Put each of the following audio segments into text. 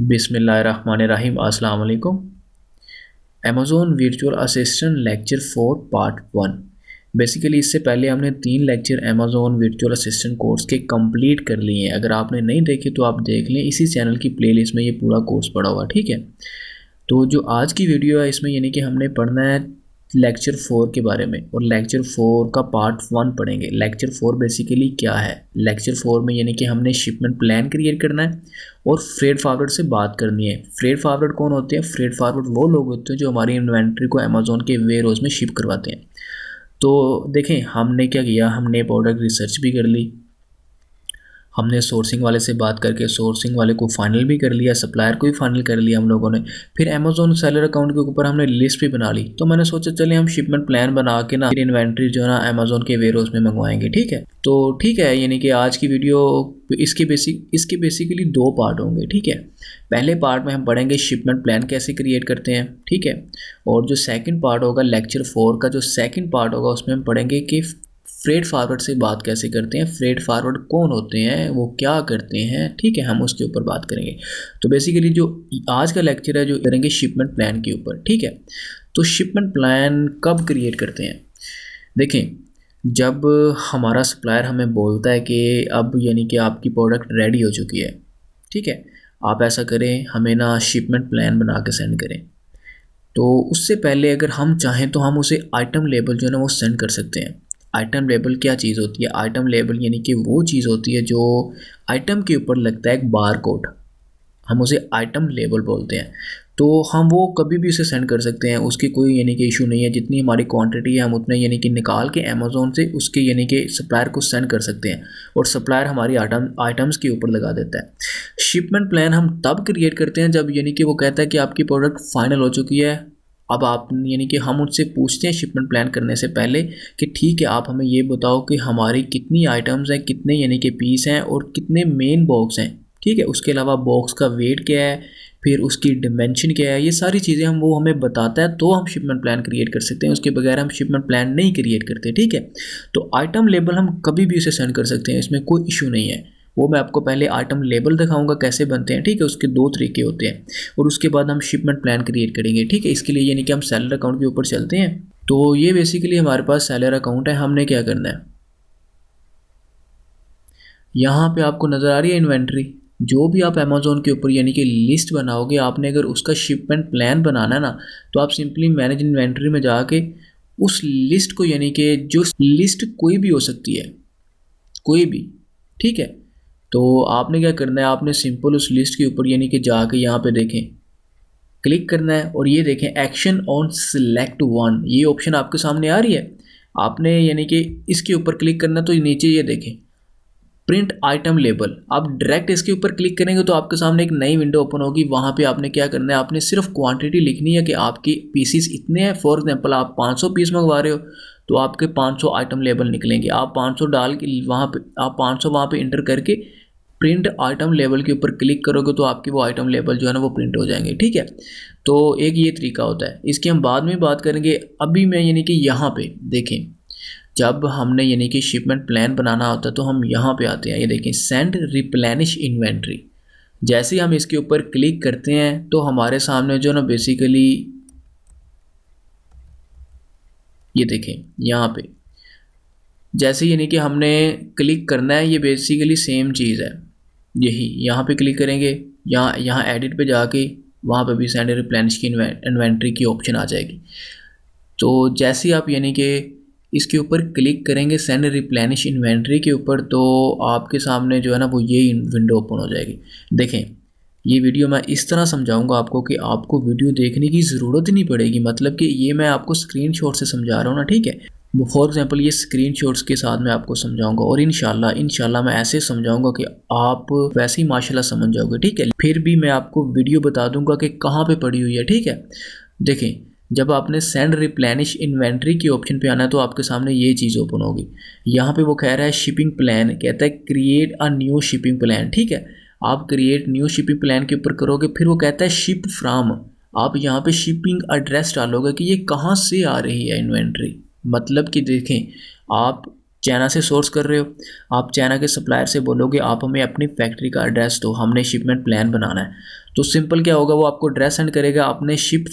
बिस्मिल्लाहिर्रहमानिर्रहीम। अस्सलाम वालेकुम। Amazon virtual assistant lecture 4 part 1। Basically इससे पहले हमने 3 lecture Amazon virtual assistant course के कंप्लीट कर लिए हैं। अगर आपने नहीं देखे तो आप देख लें, इसी चैनल की प्लेलिस्ट में ये पूरा कोर्स पड़ा हुआ, ठीक है। तो जो आज की वीडियो है इसमें यानी कि हमने पढ़ना है लेक्चर 4 के बारे में, और लेक्चर 4 का पार्ट 1 पढ़ेंगे। लेक्चर 4 बेसिकली क्या है? लेक्चर 4 में यानी कि हमने शिपमेंट प्लान क्रिएट करना है और फ्रेट फॉरवर्ड से बात करनी है। फ्रेट फॉरवर्ड कौन होते हैं? फ्रेट फॉरवर्ड वो लोग होते हैं जो हमारी इन्वेंट्री को अमेज़ॉन के वेयर हाउस में शिप करवाते हैं। तो देखें हमने क्या किया, हमने प्रोडक्ट रिसर्च भी कर ली, हमने सोर्सिंग वाले से बात करके सोर्सिंग वाले को फाइनल भी कर लिया, सप्लायर को भी फाइनल कर लिया हम लोगों ने। फिर अमेज़ॉन सेलर अकाउंट के ऊपर हमने लिस्ट भी बना ली। तो मैंने सोचा चले हम शिपमेंट प्लान बना के ना फिर इन्वेंट्री जो है ना अमेज़ॉन के वेयर हाउस में मंगवाएंगे, ठीक है। तो ठीक है, यानी कि आज की वीडियो इसके बेसिकली 2 पार्ट होंगे, ठीक है। पहले पार्ट में हम पढ़ेंगे शिपमेंट प्लान कैसे क्रिएट करते हैं, ठीक है। और जो सेकंड पार्ट होगा लेक्चर 4 का, जो सेकंड पार्ट होगा उसमें हम पढ़ेंगे कि फ्रेट फॉरवर्ड से बात कैसे करते हैं, फ्रेट फॉरवर्ड कौन होते हैं, वो क्या करते हैं, ठीक है। हम उसके ऊपर बात करेंगे। तो बेसिकली जो आज का लेक्चर है जो करेंगे शिपमेंट प्लान के ऊपर, ठीक है। तो शिपमेंट प्लान कब क्रिएट करते हैं? देखें, जब हमारा सप्लायर हमें बोलता है कि अब यानी कि आपकी प्रोडक्ट रेडी हो चुकी है, ठीक है, आप ऐसा करें, हमें ना शिपमेंट प्लान बना के सेंड करें। तो उससे पहले अगर हम चाहें तो हम उसे आइटम लेबल जो है ना वो सेंड कर सकते हैं। आइटम लेबल क्या चीज़ होती है? आइटम लेबल यानी कि वो चीज़ होती है जो आइटम के ऊपर लगता है एक बार कोड, हम उसे आइटम लेबल बोलते हैं। तो हम वो कभी भी उसे सेंड कर सकते हैं, उसकी कोई यानी कि इशू नहीं है। जितनी हमारी क्वांटिटी है हम उतने यानी कि निकाल के अमेज़ॉन से उसके यानी कि सप्लायर को सेंड कर सकते हैं, और सप्लायर हमारी आइटम्स के ऊपर लगा देता है। शिपमेंट प्लान हम तब क्रिएट करते हैं जब यानी कि वो कहता है कि आपकी प्रोडक्ट फाइनल हो चुकी है। अब आप यानी कि हम उससे पूछते हैं शिपमेंट प्लान करने से पहले कि ठीक है, आप हमें ये बताओ कि हमारी कितनी आइटम्स हैं, कितने यानी कि पीस हैं और कितने मेन बॉक्स हैं, ठीक है। उसके अलावा बॉक्स का वेट क्या है, फिर उसकी डिमेंशन क्या है, ये सारी चीज़ें वो हमें बताता है तो हम शिपमेंट प्लान क्रिएट कर सकते हैं। उसके बगैर हम शिपमेंट प्लान नहीं क्रिएट करते, ठीक है। तो आइटम लेबल हम कभी भी उसे सेंड कर सकते हैं, इसमें कोई इशू नहीं है। वो मैं आपको पहले आइटम लेबल दिखाऊंगा कैसे बनते हैं, ठीक है। उसके 2 तरीके होते हैं, और उसके बाद हम शिपमेंट प्लान क्रिएट करेंगे, ठीक है। इसके लिए यानी कि हम सेलर अकाउंट के ऊपर चलते हैं। तो ये बेसिकली हमारे पास सेलर अकाउंट है। हमने क्या करना है, यहाँ पे आपको नज़र आ रही है इन्वेंट्री। जो भी आप अमेज़ॉन के ऊपर यानी कि लिस्ट बनाओगे, आपने अगर उसका शिपमेंट प्लान बनाना है ना, तो आप सिंपली मैनेज इन्वेंट्री में जाके उस लिस्ट को यानी कि जो लिस्ट कोई भी हो सकती है, कोई भी, ठीक है। तो आपने क्या करना है, आपने सिंपल उस लिस्ट के ऊपर यानी कि जाके यहाँ पे देखें, क्लिक करना है, और ये देखें एक्शन ऑन सिलेक्ट वन, ये ऑप्शन आपके सामने आ रही है। आपने यानी कि इसके ऊपर क्लिक करना, तो नीचे ये देखें प्रिंट आइटम लेबल। आप डायरेक्ट इसके ऊपर क्लिक करेंगे तो आपके सामने एक नई विंडो ओपन होगी। वहाँ पे आपने क्या करना है, आपने सिर्फ क्वांटिटी लिखनी है कि आपके पीसीस इतने हैं। फॉर एग्जांपल आप 500 पीस मंगवा रहे हो तो आपके 500 आइटम लेबल निकलेंगे। आप 500 डाल के वहाँ पे आप 500 वहाँ पे इंटर करके प्रिंट आइटम लेबल के ऊपर क्लिक करोगे तो आपके वो आइटम लेबल जो है ना वो प्रिंट हो जाएंगे, ठीक है। तो एक ये तरीका होता है, इसकी हम बाद में बात करेंगे। अभी मैं यानी कि यहाँ पे देखें, जब हमने यानी कि शिपमेंट प्लान बनाना होता है तो हम यहाँ पे आते हैं। ये देखें सेंड रिप्लेनिश इन्वेंट्री। जैसे ही हम इसके ऊपर क्लिक करते हैं तो हमारे सामने जो ना बेसिकली ये देखें यहाँ पे जैसे यानी कि हमने क्लिक करना है, ये बेसिकली सेम चीज़ है। यही यहाँ पे क्लिक करेंगे, यहाँ एडिट पे जाके वहाँ पे भी सेंड रिप्लेनिश की इन्वेंट्री की ऑप्शन आ जाएगी। तो जैसे ही आप यानी कि इसके ऊपर क्लिक करेंगे सेंड रिप्लेनिश इन्वेंट्री के ऊपर, तो आपके सामने जो है ना वो ये विंडो ओपन हो जाएगी। देखें, ये वीडियो मैं इस तरह समझाऊंगा आपको कि आपको वीडियो देखने की ज़रूरत ही नहीं पड़ेगी। मतलब कि ये मैं आपको स्क्रीनशॉट से समझा रहा हूँ ना, ठीक है। फॉर एग्जांपल ये स्क्रीनशॉट्स के साथ मैं आपको समझाऊंगा, और इंशाल्लाह मैं ऐसे समझाऊंगा कि आप वैसे ही माशाल्लाह समझ जाओगे, ठीक है। फिर भी मैं आपको वीडियो बता दूंगा कि कहाँ पे पड़ी हुई है, ठीक है। देखें, जब आपने सेंड रिप्लेनिश इन्वेंट्री की ऑप्शन पे आना है तो आपके सामने ये चीज़ ओपन होगी। यहाँ पे वो कह रहा है शिपिंग प्लान, कहता है create a new shipping plan, ठीक है। आप क्रिएट न्यू शिपिंग प्लान के ऊपर करोगे, फिर वो कहता है शिप फ्राम। आप यहाँ पे शिपिंग एड्रेस डालोगे कि ये कहाँ से आ रही है इन्वेंट्री। मतलब कि देखें, आप चाइना से सोर्स कर रहे हो, आप चाइना के सप्लायर से बोलोगे आप हमें अपनी फैक्ट्री का एड्रेस दो, हमने शिपमेंट प्लान बनाना है। तो सिंपल क्या होगा, वो आपको एड्रेस सेंड करेगा, आपने ship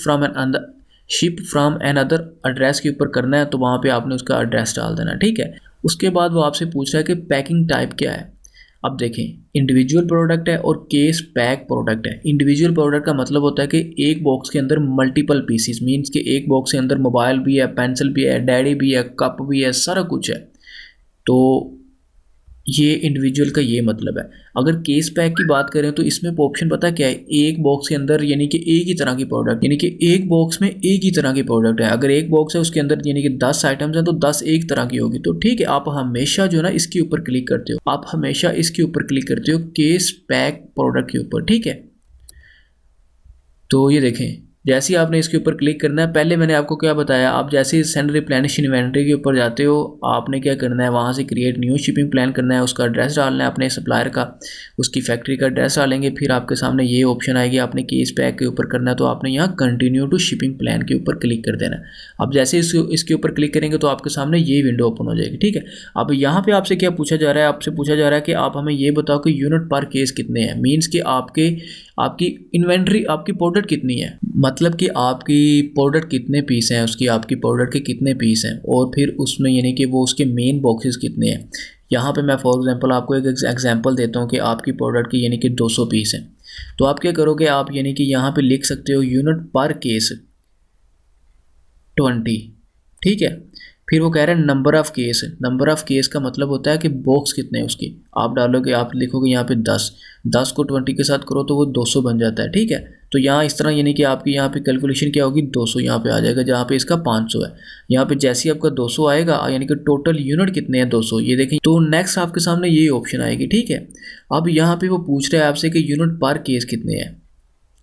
from another address के ऊपर करना है, तो वहाँ पे आपने उसका एड्रेस डाल देना, ठीक है। उसके बाद वो आपसे पूछ रहा है कि पैकिंग टाइप क्या है। अब देखें, इंडिविजुअल प्रोडक्ट है और केस पैक प्रोडक्ट है। इंडिविजुअल प्रोडक्ट का मतलब होता है कि एक बॉक्स के अंदर मल्टीपल पीसीस, मीन्स कि एक बॉक्स के अंदर मोबाइल भी है, पेंसिल भी है, डायरी भी है, कप भी है, सारा कुछ है। तो ये इंडिविजुअल का ये मतलब है। अगर केस पैक की बात करें तो इसमें ऑप्शन पता क्या है, एक बॉक्स के अंदर यानी कि एक ही तरह की प्रोडक्ट, यानी कि एक बॉक्स में एक ही तरह की प्रोडक्ट है। अगर एक बॉक्स है उसके अंदर यानी कि 10 आइटम्स हैं तो 10 एक तरह की होगी। तो ठीक है, आप हमेशा जो है ना इसके ऊपर क्लिक करते हो, आप हमेशा इसके ऊपर क्लिक करते हो केस पैक प्रोडक्ट के ऊपर, ठीक है। तो ये देखें, जैसे ही आपने इसके ऊपर क्लिक करना है, पहले मैंने आपको क्या बताया, आप जैसे ही सेंड रिप्लेनिश इन्वेंटरी के ऊपर जाते हो, आपने क्या करना है, वहाँ से क्रिएट न्यू शिपिंग प्लान करना है, उसका एड्रेस डालना है अपने सप्लायर का, उसकी फैक्ट्री का एड्रेस डालेंगे, फिर आपके सामने ये ऑप्शन आएगी, आपने केस पैक के ऊपर करना है, तो आपने यहाँ कंटिन्यू टू शिपिंग प्लान के ऊपर क्लिक कर देना है। अब जैसे इसके ऊपर क्लिक करेंगे तो आपके सामने ये विंडो ओपन हो जाएगी, ठीक है। अब यहाँ पर आपसे क्या पूछा जा रहा है, आपसे पूछा जा रहा है कि आप हमें ये बताओ कि यूनिट पर केस कितने हैं, मीन्स कि आपकी इन्वेंट्री, आपकी प्रोडक्ट कितनी है, मतलब कि आपकी प्रोडक्ट कितने पीस हैं, उसकी आपकी प्रोडक्ट के कितने पीस हैं, और फिर उसमें यानी कि वो उसके मेन बॉक्सेस कितने हैं। यहाँ पे मैं फॉर एग्जांपल आपको एक एग्जांपल देता हूँ कि आपकी प्रोडक्ट की यानी कि 200 पीस हैं। तो आप क्या करोगे, आप यानी कि यहाँ पे लिख सकते हो यूनिट पर केस 20, ठीक है। फिर वो कह रहे हैं number of case, number of case का मतलब होता है कि बॉक्स कितने हैं उसकी, आप डालोगे, आप लिखोगे यहाँ पे 10 को 20 के साथ करो तो वो 200 बन जाता है, ठीक है। तो यहाँ इस तरह यानी कि आपकी यहाँ पे कैलकुलेशन क्या होगी, 200 यहाँ पे आ जाएगा, जहाँ पे इसका 500 है। यहाँ पे जैसे ही आपका 200 आएगा यानी कि टोटल यूनिट कितने हैं 200, ये देखें। तो नेक्स्ट आपके सामने ये ऑप्शन आएगी, ठीक है। अब यहाँ पे वो पूछ रहा है आपसे कि यूनिट पर केस कितने हैं,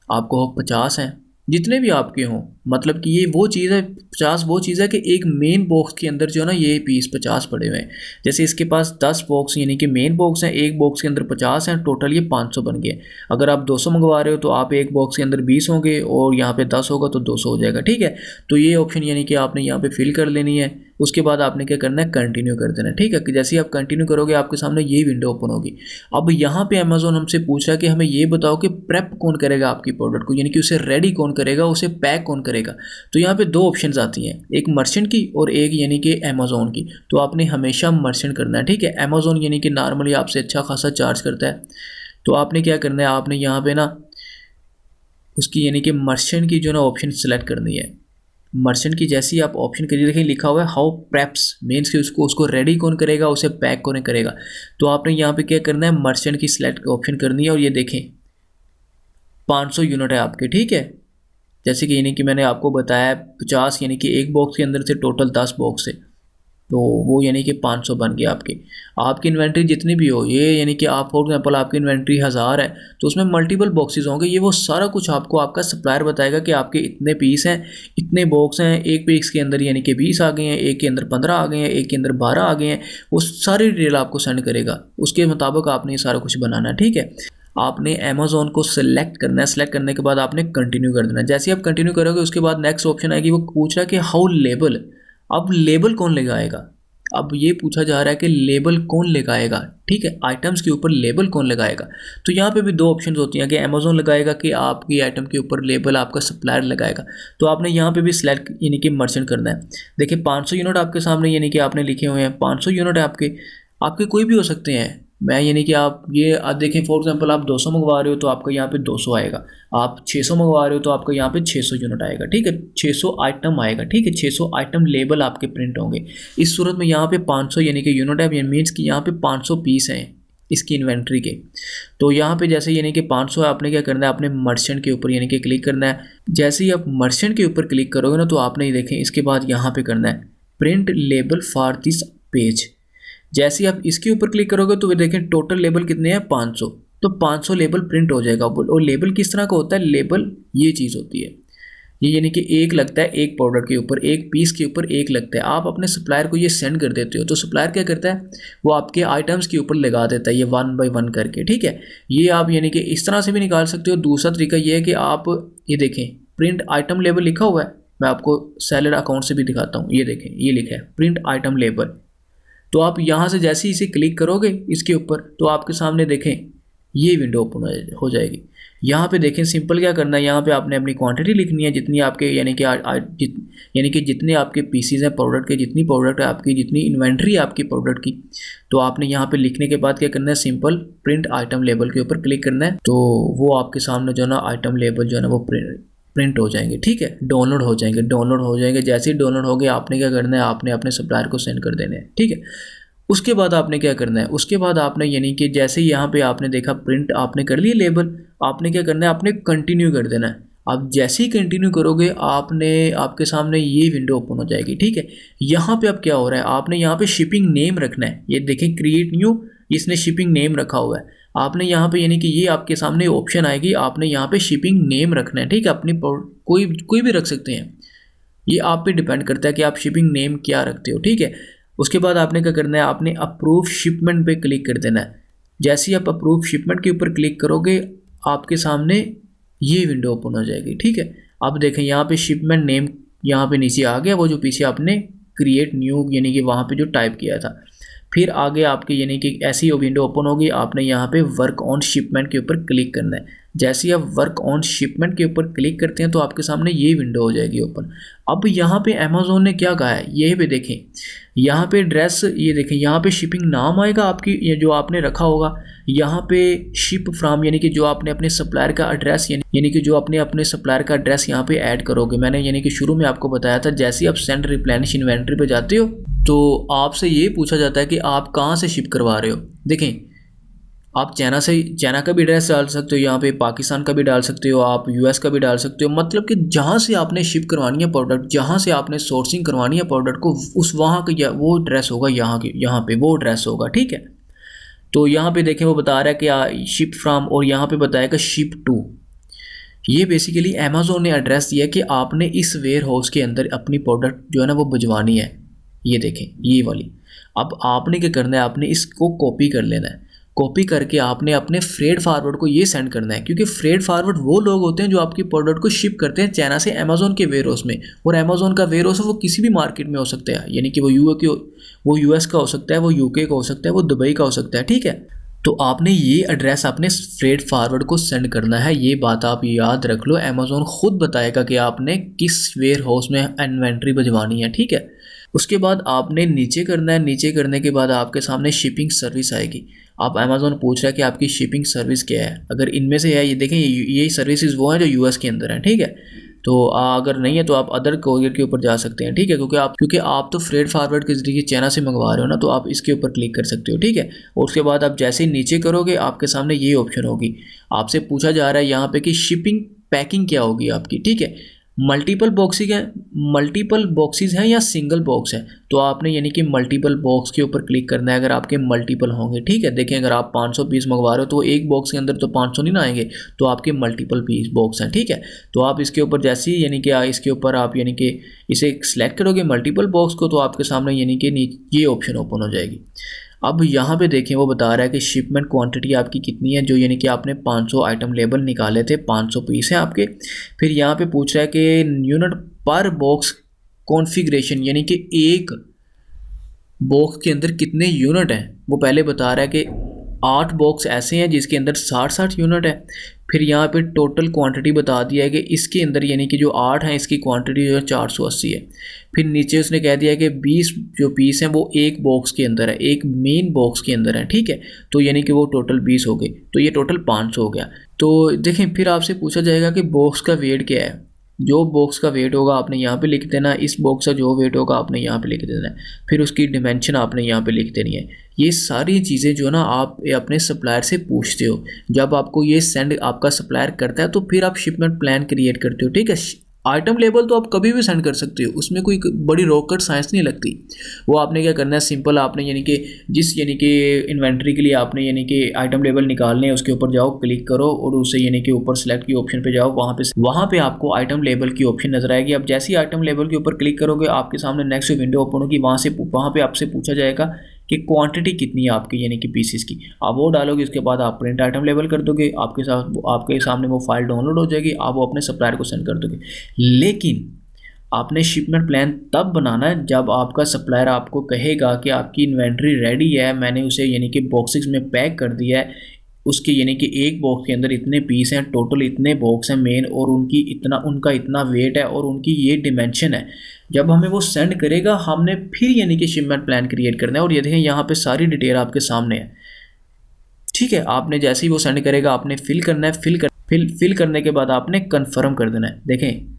आपको 50 हैं, जितने भी आपके हों, मतलब कि ये वो चीज़ है, 50 वो चीज़ है कि एक मेन बॉक्स के अंदर जो है ना ये पीस 50 पड़े हुए हैं। जैसे इसके पास 10 बॉक्स यानी कि मेन बॉक्स हैं, एक बॉक्स के अंदर 50 हैं, टोटल ये 500 बन गए। अगर आप 200 मंगवा रहे हो तो आप एक बॉक्स के अंदर 20 होंगे और यहाँ पे 10 होगा तो 200 हो जाएगा, ठीक है। तो ये ऑप्शन यानी कि आपने यहाँ पे फिल कर लेनी है। उसके बाद आपने क्या करना है, कंटिन्यू कर देना है, ठीक है। कि जैसे ही आप कंटिन्यू करोगे आपके सामने ये विंडो ओपन होगी। अब यहाँ पे अमेज़ॉन हमसे पूछ रहा है कि हमें ये बताओ कि प्रेप कौन करेगा आपकी प्रोडक्ट को, यानी कि उसे रेडी कौन करेगा, उसे पैक कौन करेगा। तो यहाँ पे 2 ऑप्शंस आती हैं, एक मर्चेंट की और एक यानी कि अमेज़ॉन की। तो आपने हमेशा मर्चेंट करना है, ठीक है। अमेज़ॉन यानी कि नॉर्मली आपसे अच्छा खासा चार्ज करता है, तो आपने क्या करना है, आपने यहाँ पे ना उसकी यानी कि मर्चेंट की जो ना ऑप्शन सेलेक्ट करनी है। मर्चेंट की जैसी आप ऑप्शन करिए, देखें लिखा हुआ है हाउ प्रेप्स, मीन्स कि उसको रेडी कौन करेगा, उसे पैक कौन करेगा। तो आपने यहाँ पे क्या करना है, मर्चेंट की सिलेक्ट ऑप्शन करनी है, और ये देखें 500 यूनिट है आपके, ठीक है। जैसे कि यानी कि मैंने आपको बताया 50 यानी कि एक बॉक्स के अंदर से टोटल 10 बॉक्स है, तो वो यानी कि 500 बन गया आपकी इन्वेंट्री जितनी भी हो। ये यानी कि आप फॉर एग्जांपल आपकी इन्वेंट्री 1000 है तो उसमें मल्टीपल बॉक्सेस होंगे, ये वो सारा कुछ आपको आपका सप्लायर बताएगा कि आपके इतने पीस हैं, इतने बॉक्स हैं, एक पीस के अंदर यानी कि 20 आ गए हैं, एक के अंदर 15 आ गए हैं, एक के अंदर 12 आ गए हैं। वो सारी डिटेल आपको सेंड करेगा, उसके मुताबिक आपने ये सारा कुछ बनाना है, ठीक है। आपने अमेज़ॉन को सिलेक्ट करना है, सिलेक्ट करने के बाद आपने कंटिन्यू कर देना है। जैसे ही आप कंटिन्यू करोगे उसके बाद नेक्स्ट ऑप्शन आएगी, वो पूछ रहा है कि हाउ लेबल, अब लेबल कौन लगाएगा। अब ये पूछा जा रहा है कि लेबल कौन लगाएगा, ठीक है, आइटम्स के ऊपर लेबल कौन लगाएगा। तो यहाँ पे भी 2 ऑप्शंस होती हैं कि अमेज़ॉन लगाएगा कि आपकी आइटम के ऊपर लेबल आपका सप्लायर लगाएगा। तो आपने यहाँ पे भी सिलेक्ट यानी कि मर्चेंट करना है। देखिए 500 यूनिट आपके सामने यानी कि आपने लिखे हुए हैं, 500 यूनिट है आपके कोई भी हो सकते हैं। मैं यानी कि आप ये देखें फॉर एग्जांपल आप 200 मंगवा रहे हो तो आपका यहाँ पे 200 आएगा, आप 600 मंगवा रहे हो तो आपका यहाँ पे 600 यूनिट आएगा, ठीक है, 600 आइटम आएगा, ठीक है, 600 आइटम लेबल आपके प्रिंट होंगे। इस सूरत में यहाँ पे 500 यानी कि यूनिट है, मीन्स कि यहाँ पे 500 पीस हैं इसकी इन्वेंट्री के। तो यहाँ पे जैसे यानी कि 500 है, आपने क्या करना है, आपने मर्चेंट के ऊपर यानी कि क्लिक करना है। जैसे ही आप मर्चेंट के ऊपर क्लिक करोगे ना तो आपने देखें इसके बाद यहाँ पे करना है print label for this page. जैसे ही आप इसके ऊपर क्लिक करोगे तो वे देखें टोटल लेबल कितने हैं 500, तो 500 लेबल प्रिंट हो जाएगा। और लेबल किस तरह का होता है, लेबल ये चीज़ होती है, ये यानी कि एक लगता है एक प्रोडक्ट के ऊपर, एक पीस के ऊपर एक लगता है। आप अपने सप्लायर को ये सेंड कर देते हो तो सप्लायर क्या करता है, वो आपके आइटम्स के ऊपर लगा देता है ये 1 बाय 1 करके, ठीक है। ये आप यानी कि इस तरह से भी निकाल सकते हो। दूसरा तरीका ये है कि आप ये देखें प्रिंट आइटम लेबल लिखा हुआ है, मैं आपको सैलड अकाउंट से भी दिखाता हूँ। ये देखें ये लिखा है प्रिंट आइटम लेबल, तो आप यहाँ से जैसे ही इसे क्लिक करोगे इसके ऊपर तो आपके सामने देखें ये विंडो ओपन हो जाएगी। यहाँ पे देखें सिंपल क्या करना है, यहाँ पे आपने अपनी क्वांटिटी लिखनी है जितनी आपके यानी कि जितने आपके पीसीज हैं प्रोडक्ट के, जितनी प्रोडक्ट है आपकी, जितनी इन्वेंट्री है आपकी प्रोडक्ट की, तो आपने यहाँ पे लिखने के बाद क्या करना है, सिंपल प्रिंट आइटम लेबल के ऊपर क्लिक करना है। तो वो आपके सामने जो है ना आइटम लेबल जो है ना वो प्रिंट हो जाएंगे, ठीक है, डाउनलोड हो जाएंगे। जैसे ही डाउनलोड हो गए आपने क्या करना है, आपने अपने सप्लायर को सेंड कर देने हैं, ठीक है। उसके बाद आपने क्या करना है, उसके बाद आपने यानी कि जैसे यहाँ पे आपने देखा प्रिंट आपने कर लिया लेबल, आपने क्या करना है, आपने कंटिन्यू कर देना है। आप जैसे ही कंटिन्यू करोगे आपके सामने ये विंडो ओपन हो जाएगी, ठीक है। यहाँ पे अब क्या हो रहा है, आपने यहाँ पे शिपिंग नेम रखना है। ये देखें क्रिएट न्यू, इसने शिपिंग नेम रखा हुआ है। आपने यहाँ पे यानी कि ये आपके सामने ऑप्शन आएगी, आपने यहाँ पे शिपिंग नेम रखना है, ठीक है। अपनी कोई भी रख सकते हैं, ये आप पे डिपेंड करता है कि आप शिपिंग नेम क्या रखते हो, ठीक है। उसके बाद आपने क्या करना है, आपने अप्रूव शिपमेंट पे क्लिक कर देना है। जैसे ही आप अप्रूव शिपमेंट के ऊपर क्लिक करोगे आपके सामने ये विंडो ओपन हो जाएगी, ठीक है। अब देखें यहाँ पे शिपमेंट नेम यहाँ पे नीचे आ गया, वो जो पीछे आपने क्रिएट न्यू यानी कि वहाँ पे जो टाइप किया था। फिर आगे आपके यानी कि ऐसी विंडो ओपन होगी, आपने यहाँ पे वर्क ऑन शिपमेंट के ऊपर क्लिक करना है। जैसे ही आप वर्क ऑन शिपमेंट के ऊपर क्लिक करते हैं तो आपके सामने ये विंडो हो जाएगी ओपन। अब यहाँ पे अमेज़ॉन ने क्या कहा है, ये भी देखें, यहाँ पे एड्रेस, ये देखें यहाँ पे शिपिंग नाम आएगा आपकी, ये जो आपने रखा होगा। यहाँ पे शिप फ्रॉम यानी कि जो आपने अपने सप्लायर का एड्रेस यानी कि जो अपने सप्लायर का एड्रेस यहाँ पे ऐड करोगे। मैंने यानी कि शुरू में आपको बताया था, जैसे ही आप सेंड रिप्लेनिश इन्वेंट्री पे जाते हो तो आपसे ये पूछा जाता है कि आप कहाँ से शिप करवा रहे हो। देखें आप चाइना का भी एड्रेस डाल सकते हो, यहाँ पे पाकिस्तान का भी डाल सकते हो, आप यूएस का भी डाल सकते हो। मतलब कि जहाँ से आपने शिप करवानी है प्रोडक्ट, जहाँ से आपने सोर्सिंग करवानी है प्रोडक्ट को, उस वहाँ का वो एड्रेस होगा, यहाँ पे वो एड्रेस होगा, ठीक है। तो यहाँ पे देखें वो बता रहा है कि शिप फ्रॉम, और यहाँ पे बताएगा शिप टू। ये बेसिकली अमेज़ॉन ने एड्रेस दिया कि आपने इस वेयर हाउस के अंदर अपनी प्रोडक्ट जो है ना वो भिजवानी है। ये देखें ये वाली। अब आपने क्या करना है, आपने इसको कॉपी कर लेना है। कॉपी करके आपने अपने फ्रेड फारवर्ड को ये सेंड करना है, क्योंकि फ्रेड फारवर्ड वो लोग होते हैं जो आपकी प्रोडक्ट को शिप करते हैं चाइना से अमेज़ॉन के वेयर हाउस में। और अमेज़ॉन का वेयर हाउस वो किसी भी मार्केट में हो सकता है, यानी कि वो यूएस का हो सकता है, वो यूके का हो सकता है, वो दुबई का हो सकता है, ठीक है। तो आपने ये एड्रेस अपने फ्रेड फारवर्ड को सेंड करना है। ये बात आप याद रख लो, अमेज़ॉन खुद बताएगा कि आपने किस वेयर हाउस में इन्वेंट्री भिजवानी है, ठीक है। उसके बाद आपने नीचे करना है। नीचे करने के बाद आपके सामने शिपिंग सर्विस आएगी। आप अमेज़ॉन पूछ रहा है कि आपकी शिपिंग सर्विस क्या है। अगर इनमें से है, ये देखें ये सर्विसेज वो हैं जो यूएस के अंदर हैं, ठीक है। तो अगर नहीं है तो आप अदर कोरियर के ऊपर जा सकते हैं, ठीक है, क्योंकि आप तो फ्रेड फारवर्ड के जरिए चाइना से मंगवा रहे हो ना, तो आप इसके ऊपर क्लिक कर सकते हो, ठीक है। और उसके बाद आप जैसे ही नीचे करोगे आपके सामने ये ऑप्शन होगी। आपसे पूछा जा रहा है यहाँ पे कि शिपिंग पैकिंग क्या होगी आपकी, ठीक है। मल्टीपल बॉक्सेस हैं या सिंगल बॉक्स है, तो आपने यानी कि मल्टीपल बॉक्स के ऊपर क्लिक करना है अगर आपके मल्टीपल होंगे, ठीक है। देखें अगर आप 500 पीस मंगवा रहे हो तो एक बॉक्स के अंदर तो 500 नहीं ना आएंगे, तो आपके मल्टीपल पीस बॉक्स हैं, ठीक है। तो आप इसके ऊपर जैसे ही यानी कि इसके ऊपर आप यानी कि इसे सिलेक्ट करोगे मल्टीपल बॉक्स को, तो आपके सामने यानी कि ये ऑप्शन ओपन हो जाएगी। अब यहाँ पे देखें वो बता रहा है कि शिपमेंट क्वांटिटी आपकी कितनी है, जो यानी कि आपने 500 आइटम लेबल निकाले थे, 500 पीस हैं आपके। फिर यहाँ पे पूछ रहा है कि यूनिट पर बॉक्स कॉन्फ़िगरेशन, यानी कि एक बॉक्स के अंदर कितने यूनिट हैं। वो पहले बता रहा है कि 8 बॉक्स ऐसे हैं जिसके अंदर 60 यूनिट है। फिर यहाँ पे टोटल क्वांटिटी बता दिया है कि इसके अंदर यानी कि जो 8 हैं इसकी क्वांटिटी जो है 480 है। फिर नीचे उसने कह दिया कि 20 जो पीस हैं वो एक बॉक्स के अंदर है, एक मेन बॉक्स के अंदर है, ठीक है। तो यानी कि वो टोटल 20 हो गए, तो ये टोटल 500 हो गया। तो देखें फिर आपसे पूछा जाएगा कि बॉक्स का वेट क्या है। जो बॉक्स का वेट होगा आपने यहाँ पे लिख देना, इस बॉक्स का जो वेट होगा आपने यहाँ पे लिख देना है। फिर उसकी डिमेंशन आपने यहाँ पे लिख देनी है। ये सारी चीज़ें जो ना आप अपने सप्लायर से पूछते हो। जब आपको ये सेंड आपका सप्लायर करता है तो फिर आप शिपमेंट प्लान क्रिएट करते हो, ठीक है। आइटम लेबल तो आप कभी भी सेंड कर सकते हो, उसमें कोई बड़ी रॉकेट साइंस नहीं लगती। वो आपने क्या करना है, सिंपल आपने यानी कि यानी कि इन्वेंट्री के लिए आपने यानी कि आइटम लेबल निकालने हैं, उसके ऊपर जाओ, क्लिक करो और उसे यानी कि ऊपर सेलेक्ट की ऑप्शन पे जाओ, वहाँ पे आपको आइटम लेबल की ऑप्शन नजर आएगी। अब जैसे ही आइटम लेबल के ऊपर क्लिक करोगे आपके सामने नेक्स्ट विंडो ओपन होगी। वहाँ पे आपसे पूछा जाएगा कि क्वांटिटी कितनी है आपकी यानी कि पीसेस की, आप वो डालोगे। उसके बाद आप प्रिंट आइटम लेबल कर दोगे, आपके सामने वो फाइल डाउनलोड हो जाएगी, आप वो अपने सप्लायर को सेंड कर दोगे। लेकिन आपने शिपमेंट प्लान तब बनाना है जब आपका सप्लायर आपको कहेगा कि आपकी इन्वेंट्री रेडी है, मैंने उसे यानी कि बॉक्सेस में पैक कर दिया है, उसके यानी कि एक बॉक्स के अंदर इतने पीस हैं, टोटल इतने बॉक्स हैं मेन, और उनका इतना वेट है और उनकी ये डिमेंशन है। जब हमें वो सेंड करेगा हमने फिर यानी कि शिपमेंट प्लान क्रिएट करना है। और ये देखें यहाँ पे सारी डिटेल आपके सामने है, ठीक है। आपने जैसे ही वो सेंड करेगा आपने फिल करना है, फिल करने के बाद आपने कन्फर्म कर देना है। देखें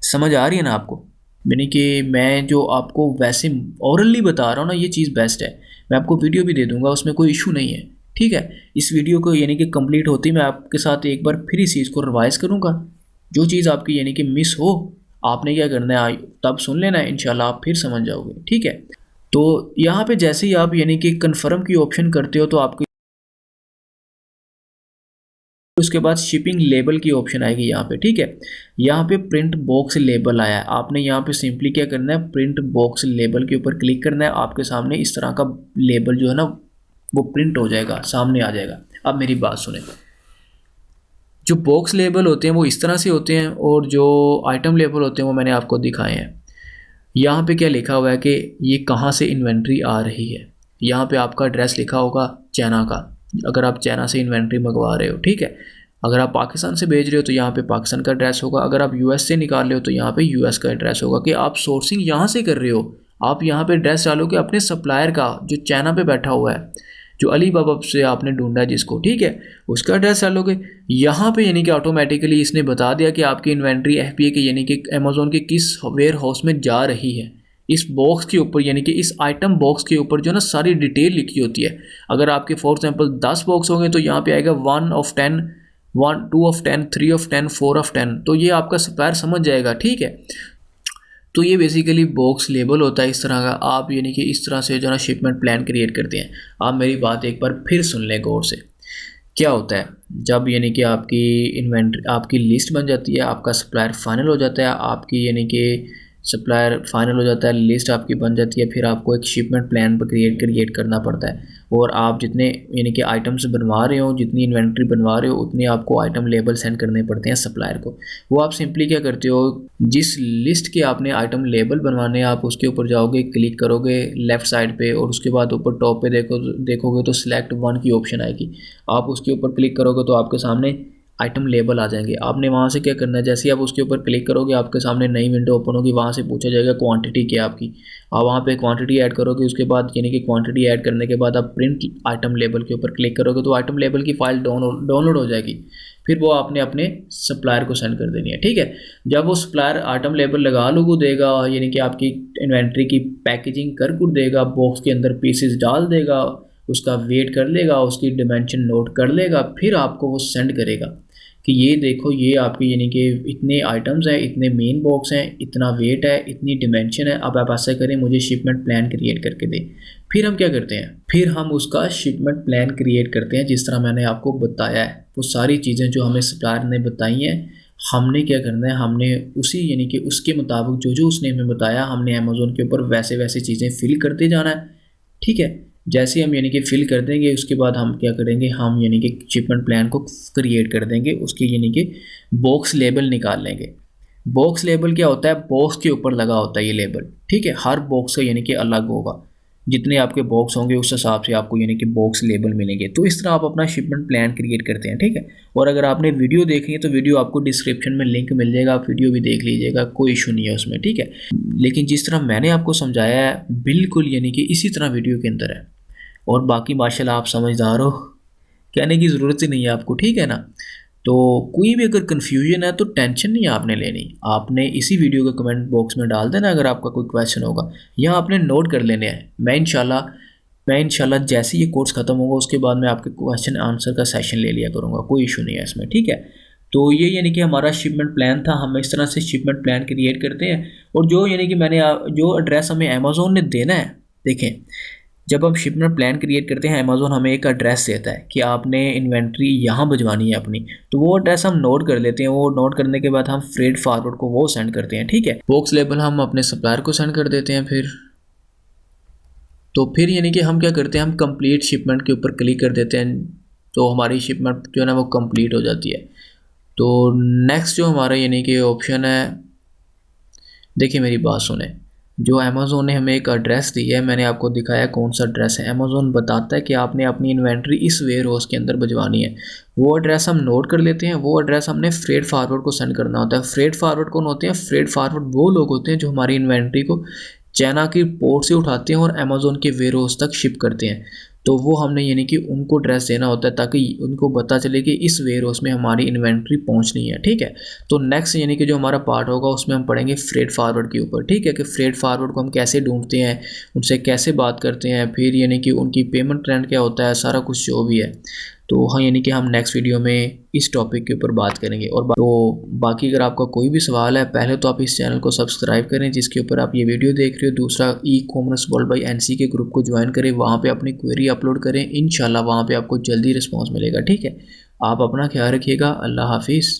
समझ आ रही है ना आपको, यानी कि मैं जो आपको वैसे ओरली बता रहा हूँ ना, ये चीज़ बेस्ट है। मैं आपको वीडियो भी दे दूंगा, उसमें कोई इशू नहीं है, ठीक है। इस वीडियो को यानी कि कंप्लीट होती मैं आपके साथ एक बार फिर इस चीज़ को रिवाइज़ करूँगा। जो चीज़ आपकी यानी कि मिस हो आपने क्या करना है तब सुन लेना है, इंशाल्लाह आप फिर समझ जाओगे, ठीक है। तो यहाँ पे जैसे ही आप यानी कि कन्फर्म की ऑप्शन करते हो तो आपको उसके बाद शिपिंग लेबल की ऑप्शन आएगी यहाँ पे, ठीक है। यहाँ पे प्रिंट बॉक्स लेबल आया है, आपने यहाँ पे सिंपली क्या करना है, प्रिंट बॉक्स लेबल के ऊपर क्लिक करना है। आपके सामने इस तरह का लेबल जो है ना वो प्रिंट हो जाएगा, सामने आ जाएगा। अब मेरी बात सुने, जो बॉक्स लेबल होते हैं वो इस तरह से होते हैं और जो आइटम लेबल होते हैं वो मैंने आपको दिखाए हैं। यहाँ पे क्या लिखा हुआ है कि ये कहाँ से इन्वेंट्री आ रही है। यहाँ पे आपका एड्रेस लिखा होगा चाइना का, अगर आप चाइना से इन्वेंट्री मंगवा रहे हो, ठीक है। अगर आप पाकिस्तान से भेज रहे हो तो यहाँ पे पाकिस्तान का एड्रेस होगा। अगर आप यूएस से निकाल रहे हो तो यहाँ पे यूएस का एड्रेस होगा कि आप सोर्सिंग यहाँ से कर रहे हो। आप यहाँ पे एड्रेस डालोगे अपने सप्लायर का जो चाइना पे बैठा हुआ है, जो अली बाबा से आपने ढूंढा है जिसको, ठीक है, उसका एड्रेस डालोगे यहाँ पे, यानी कि ऑटोमेटिकली इसने बता दिया कि आपकी इन्वेंट्री एफपीए के यानी कि अमेज़ॉन के किस वेयर हाउस में जा रही है। इस बॉक्स के ऊपर यानी कि इस आइटम बॉक्स के ऊपर जो ना सारी डिटेल लिखी होती है। अगर आपके फॉर एग्जांपल 10 बॉक्स होंगे तो यहाँ पे आएगा 1 ऑफ 10, 1 2 ऑफ 10, 3 ऑफ 10, 4 ऑफ 10, तो ये आपका सप्लायर समझ जाएगा, ठीक है। तो ये बेसिकली बॉक्स लेबल होता है इस तरह का। आप यानी कि इस तरह से जो ना शिपमेंट प्लान क्रिएट करते हैं। आप मेरी बात एक बार फिर सुन लें गौर से। क्या होता है जब यानी कि आपकी इन्वेंट्री आपकी लिस्ट बन जाती है, आपका सप्लायर फाइनल हो जाता है, आपकी यानी कि सप्लायर फाइनल हो जाता है, लिस्ट आपकी बन जाती है, फिर आपको एक शिपमेंट प्लान पर क्रिएट करना पड़ता है। और आप जितने यानी कि आइटम्स बनवा रहे हो, जितनी इन्वेंट्री बनवा रहे हो, उतनी आपको आइटम लेबल सेंड करने पड़ते हैं सप्लायर को। वो आप सिंपली क्या करते हो, जिस लिस्ट के आपने आइटम लेबल बनवाने हैं आप उसके ऊपर जाओगे, क्लिक करोगे लेफ़्ट साइड पे, और उसके बाद ऊपर टॉप पे देखोगे तो सिलेक्ट वन की ऑप्शन आएगी। आप उसके ऊपर क्लिक करोगे तो आपके सामने आइटम लेबल आ जाएंगे। आपने वहाँ से क्या करना है, जैसे ही आप उसके ऊपर क्लिक करोगे आपके सामने नई विंडो ओपन होगी, वहाँ से पूछा जाएगा क्वांटिटी क्या आपकी। आप वहाँ पे क्वांटिटी ऐड करोगे, उसके बाद यानी कि क्वांटिटी ऐड करने के बाद आप प्रिंट आइटम लेबल के ऊपर क्लिक करोगे तो आइटम लेबल की फ़ाइल डाउनलोड हो जाएगी। फिर वो आपने अपने सप्लायर को सेंड कर देनी है, ठीक है। जब वो सप्लायर आइटम लेबल लगा लोगो देगा, यानी कि आपकी इन्वेंट्री की पैकेजिंग कर देगा, बॉक्स के अंदर पीसेस डाल देगा, उसका वेट कर लेगा, उसकी डिमेंशन नोट कर लेगा, फिर आपको वो सेंड करेगा कि ये देखो ये आपकी यानी कि इतने आइटम्स हैं, इतने मेन बॉक्स हैं, इतना वेट है, इतनी डिमेंशन है, अब आप ऐसा करें मुझे शिपमेंट प्लान क्रिएट करके दें। फिर हम क्या करते हैं, फिर हम उसका शिपमेंट प्लान क्रिएट करते हैं जिस तरह मैंने आपको बताया है। वो सारी चीज़ें जो हमें सप्लायर ने बताई हैं हमने क्या करना है, हमने उसी यानी कि उसके मुताबिक जो जो उसने हमें बताया हमने अमेज़ोन के ऊपर वैसे वैसे चीज़ें फिल करते जाना है, ठीक है। जैसे हम यानी कि फिल कर देंगे उसके बाद हम क्या करेंगे, हम यानी कि शिपमेंट प्लान को क्रिएट कर देंगे, उसकी यानी कि बॉक्स लेबल निकाल लेंगे। बॉक्स लेबल क्या होता है, बॉक्स के ऊपर लगा होता है ये लेबल, ठीक है। हर बॉक्स का यानी कि अलग होगा, जितने आपके बॉक्स होंगे उस हिसाब से आपको यानी कि बॉक्स लेबल मिलेंगे। तो इस तरह आप अपना शिपमेंट प्लान क्रिएट करते हैं, ठीक है। और अगर आपने वीडियो देखी है तो वीडियो आपको डिस्क्रिप्शन में लिंक मिल जाएगा, आप वीडियो भी देख लीजिएगा, कोई इशू नहीं है उसमें, ठीक है। लेकिन जिस तरह मैंने आपको समझाया है बिल्कुल यानी कि इसी तरह वीडियो के अंदर है। और बाकी माशाल्लाह आप समझदार हो, कहने की ज़रूरत ही नहीं है आपको, ठीक है ना। तो कोई भी अगर कन्फ्यूजन है तो टेंशन नहीं आपने लेनी, आपने इसी वीडियो के कमेंट बॉक्स में डाल देना अगर आपका कोई क्वेश्चन होगा, या आपने नोट कर लेने हैं। मैं इंशाल्लाह जैसे ये कोर्स ख़त्म होगा उसके बाद मैं आपके क्वेश्चन आंसर का सेशन ले लिया करूँगा, कोई इशू नहीं है इसमें, ठीक है। तो ये यानी कि हमारा शिपमेंट प्लान था, हम इस तरह से शिपमेंट प्लान क्रिएट करते हैं। और जो यानी कि जो एड्रेस हमें अमेज़ॉन ने देना है, देखें जब हम शिपमेंट प्लान क्रिएट करते हैं अमेज़ॉन हमें एक एड्रेस देता है कि आपने इन्वेंट्री यहाँ भिजवानी है अपनी, तो वो एड्रेस हम नोट कर लेते हैं। वो नोट करने के बाद हम फ्रेट फॉरवर्ड को वो सेंड करते हैं, ठीक है। बॉक्स लेबल हम अपने सप्लायर को सेंड कर देते हैं। फिर यानी कि हम क्या करते हैं, हम कंप्लीट शिपमेंट के ऊपर क्लिक कर देते हैं, तो हमारी शिपमेंट जो है ना वो कंप्लीट हो जाती है। तो नेक्स्ट जो हमारा यानी कि ऑप्शन है देखिए मेरी बात सुने, जो अमेज़ोन ने हमें एक एड्रेस दिया है, मैंने आपको दिखाया कौन सा एड्रेस है। अमेज़ोन बताता है कि आपने अपनी इन्वेंट्री इस वेयर हाउस के अंदर भिजवानी है। वो एड्रेस हम नोट कर लेते हैं, वो एड्रेस हमने फ्रेट फारवर्ड को सेंड करना होता है। फ्रेट फारवर्ड कौन होते हैं? फ्रेट फारवर्ड वो लोग होते हैं जो हमारी इन्वेंट्री को चाइना की पोर्ट से उठाते हैं और अमेज़ोन के वेयर हाउस तक शिप करते हैं। तो वो हमने यानी कि उनको एड्रेस देना होता है ताकि उनको पता चले कि इस वेयर हाउस में हमारी इन्वेंट्री पहुंचनी है, ठीक है। तो नेक्स्ट यानी कि जो हमारा पार्ट होगा उसमें हम पढ़ेंगे फ्रेट फारवर्ड के ऊपर, ठीक है, कि फ्रेट फारवर्ड को हम कैसे ढूंढते हैं, उनसे कैसे बात करते हैं, फिर यानी कि उनकी पेमेंट ट्रेंड क्या होता है, सारा कुछ जो भी है। तो हाँ, यानी कि हम नेक्स्ट वीडियो में इस टॉपिक के ऊपर बात करेंगे। और तो बाकी अगर आपका कोई भी सवाल है, पहले तो आप इस चैनल को सब्सक्राइब करें जिसके ऊपर आप ये वीडियो देख रहे हो। दूसरा, e commerce world by NC के ग्रुप को ज्वाइन करें, वहाँ पे अपनी क्वेरी अपलोड करें, इंशाल्लाह वहाँ पे आपको जल्दी रिस्पॉन्स मिलेगा, ठीक है। आप अपना ख्याल रखिएगा। अल्लाह हाफिज़।